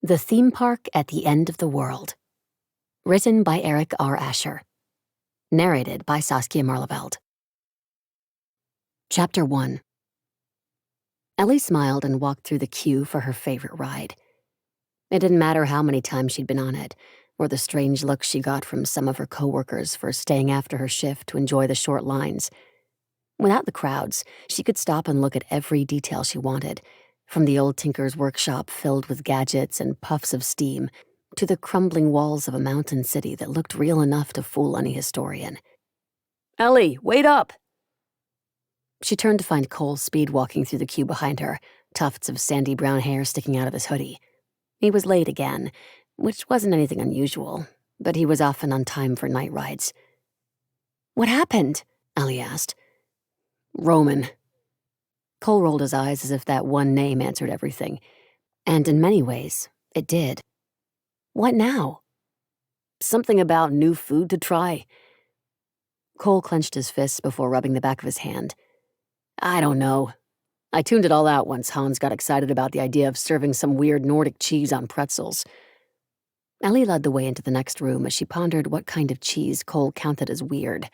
The Theme Park at the End of the World. Written by Eric R. Asher. Narrated by Saskia Maarleveld. Chapter 1. Ellie smiled and walked through the queue for her favorite ride. It didn't matter how many times she'd been on it, or the strange looks she got from some of her coworkers for staying after her shift to enjoy the short lines. Without the crowds, she could stop and look at every detail she wanted, from the old tinker's workshop filled with gadgets and puffs of steam, to the crumbling walls of a mountain city that looked real enough to fool any historian. "Ellie, wait up!" She turned to find Cole speed-walking through the queue behind her, tufts of sandy brown hair sticking out of his hoodie. He was late again, which wasn't anything unusual, but he was often on time for night rides. "What happened?" Ellie asked. "Roman." Cole rolled his eyes as if that one name answered everything, and in many ways, it did. "What now?" "Something about new food to try." Cole clenched his fists before rubbing the back of his hand. "I don't know. I tuned it all out once Hans got excited about the idea of serving some weird Nordic cheese on pretzels." Ellie led the way into the next room as she pondered what kind of cheese Cole counted as weird.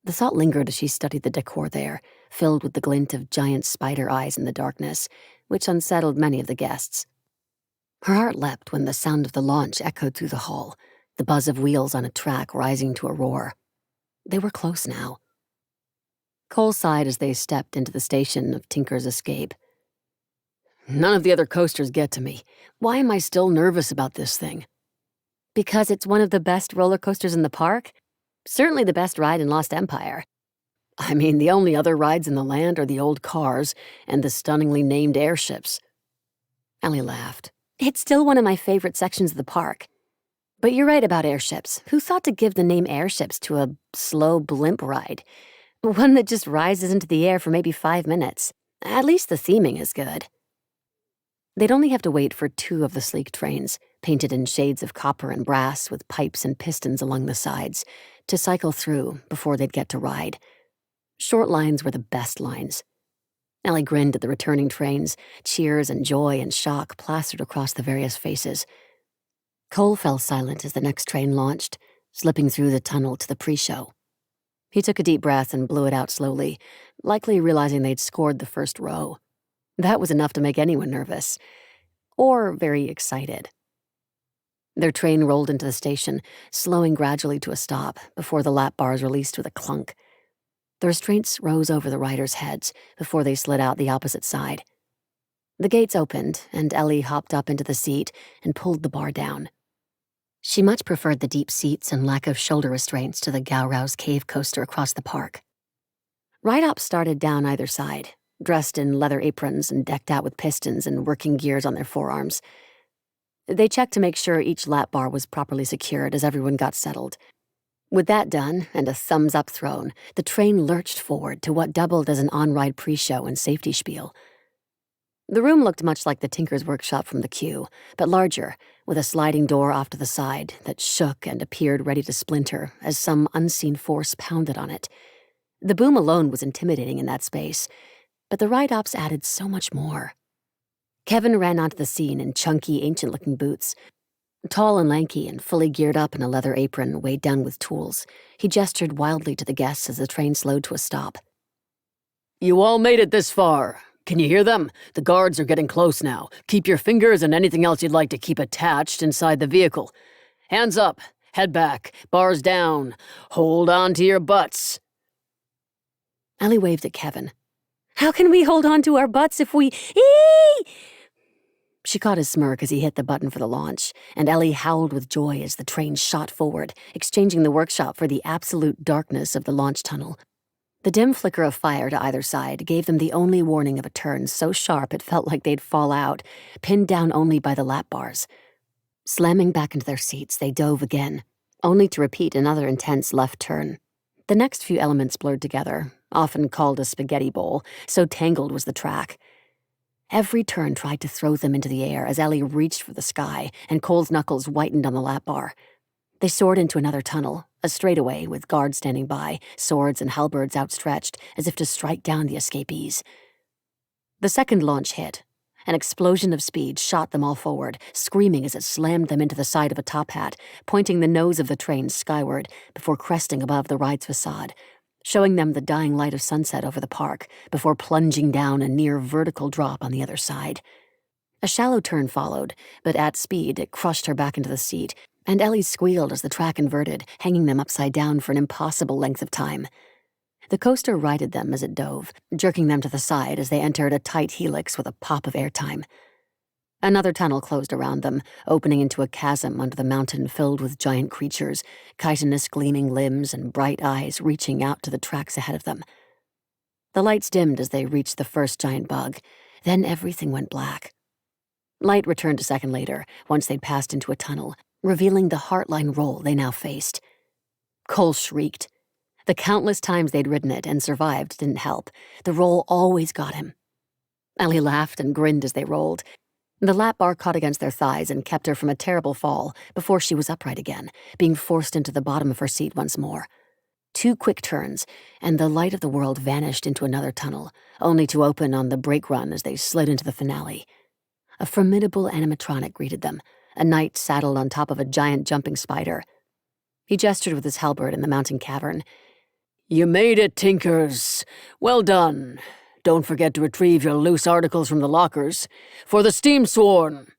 The thought lingered as she studied the decor there, filled with the glint of giant spider eyes in the darkness, which unsettled many of the guests. Her heart leapt when the sound of the launch echoed through the hall, the buzz of wheels on a track rising to a roar. They were close now. Cole sighed as they stepped into the station of Tinker's Escape. "None of the other coasters get to me. Why am I still nervous about this thing?" "Because it's one of the best roller coasters in the park? Certainly the best ride in Lost Empire." "I mean, the only other rides in the land are the old cars and the stunningly named airships." Ellie laughed. "It's still one of my favorite sections of the park. But you're right about airships. Who thought to give the name airships to a slow blimp ride? One that just rises into the air for maybe 5 minutes. At least the theming is good." They'd only have to wait for 2 of the sleek trains, painted in shades of copper and brass with pipes and pistons along the sides, to cycle through before they'd get to ride. Short lines were the best lines. Ellie grinned at the returning trains, cheers and joy and shock plastered across the various faces. Cole fell silent as the next train launched, slipping through the tunnel to the pre-show. He took a deep breath and blew it out slowly, likely realizing they'd scored the first row. That was enough to make anyone nervous. Or very excited. Their train rolled into the station, slowing gradually to a stop before the lap bars released with a clunk. The restraints rose over the riders' heads before they slid out the opposite side. The gates opened, and Ellie hopped up into the seat and pulled the bar down. She much preferred the deep seats and lack of shoulder restraints to the Gowrow's cave coaster across the park. Ride-ups started down either side, dressed in leather aprons and decked out with pistons and working gears on their forearms. They checked to make sure each lap bar was properly secured as everyone got settled. With that done and a thumbs-up thrown, the train lurched forward to what doubled as an on-ride pre-show and safety spiel. The room looked much like the Tinker's workshop from the queue, but larger, with a sliding door off to the side that shook and appeared ready to splinter as some unseen force pounded on it. The boom alone was intimidating in that space, but the ride-ups added so much more. Kevin ran onto the scene in chunky, ancient-looking boots. Tall and lanky and fully geared up in a leather apron weighed down with tools, he gestured wildly to the guests as the train slowed to a stop. "You all made it this far. Can you hear them? The guards are getting close now. Keep your fingers and anything else you'd like to keep attached inside the vehicle. Hands up, head back, bars down. Hold on to your butts." Ellie waved at Kevin. "How can we hold on to our butts if we— Eee!" She caught his smirk as he hit the button for the launch, and Ellie howled with joy as the train shot forward, exchanging the workshop for the absolute darkness of the launch tunnel. The dim flicker of fire to either side gave them the only warning of a turn so sharp it felt like they'd fall out, pinned down only by the lap bars. Slamming back into their seats, they dove again, only to repeat another intense left turn. The next few elements blurred together, often called a spaghetti bowl, so tangled was the track. Every turn tried to throw them into the air as Ellie reached for the sky and Cole's knuckles whitened on the lap bar. They soared into another tunnel, a straightaway with guards standing by, swords and halberds outstretched as if to strike down the escapees. The second launch hit, An explosion of speed shot them all forward, screaming as it slammed them into the side of a top hat, pointing the nose of the train skyward before cresting above the ride's facade, showing them the dying light of sunset over the park before plunging down a near vertical drop on the other side. A shallow turn followed, but at speed it crushed her back into the seat, and Ellie squealed as the track inverted, hanging them upside down for an impossible length of time. The coaster righted them as it dove, jerking them to the side as they entered a tight helix with a pop of airtime. Another tunnel closed around them, opening into a chasm under the mountain filled with giant creatures, chitinous gleaming limbs and bright eyes reaching out to the tracks ahead of them. The lights dimmed as they reached the first giant bug. Then everything went black. Light returned a second later, once they'd passed into a tunnel, revealing the heartline roll they now faced. Cole shrieked. The countless times they'd ridden it and survived didn't help. The roll always got him. Ellie laughed and grinned as they rolled. The lap bar caught against their thighs and kept her from a terrible fall before she was upright again, being forced into the bottom of her seat once more. 2 quick turns, and the light of the world vanished into another tunnel, only to open on the brake run as they slid into the finale. A formidable animatronic greeted them, a knight saddled on top of a giant jumping spider. He gestured with his halberd in the mountain cavern. "You made it, Tinkers. Well done. Don't forget to retrieve your loose articles from the lockers. For the Steam Sworn."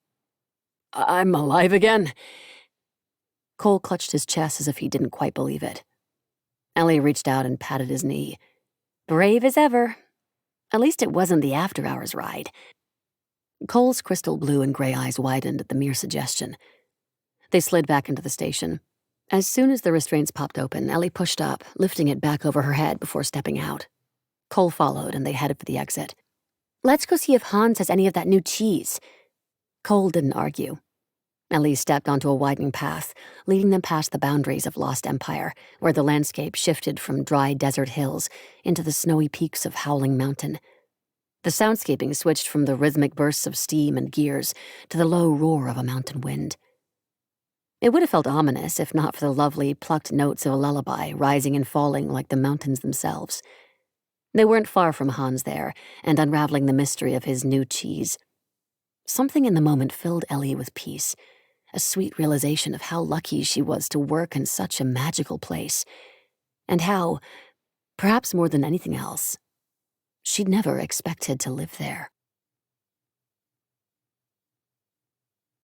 "I'm alive again?" Cole clutched his chest as if he didn't quite believe it. Ellie reached out and patted his knee. "Brave as ever. At least it wasn't the after-hours ride." Cole's crystal blue and gray eyes widened at the mere suggestion. They slid back into the station. As soon as the restraints popped open, Ellie pushed up, lifting it back over her head before stepping out. Cole followed, and they headed for the exit. "Let's go see if Hans has any of that new cheese." Cole didn't argue. Ellie stepped onto a widening path, leading them past the boundaries of Lost Empire, where the landscape shifted from dry desert hills into the snowy peaks of Howling Mountain. The soundscaping switched from the rhythmic bursts of steam and gears to the low roar of a mountain wind. It would have felt ominous if not for the lovely, plucked notes of a lullaby rising and falling like the mountains themselves. They weren't far from Hans there, and unraveling the mystery of his new cheese. Something in the moment filled Ellie with peace, a sweet realization of how lucky she was to work in such a magical place, and how, perhaps more than anything else, she'd never expected to live there.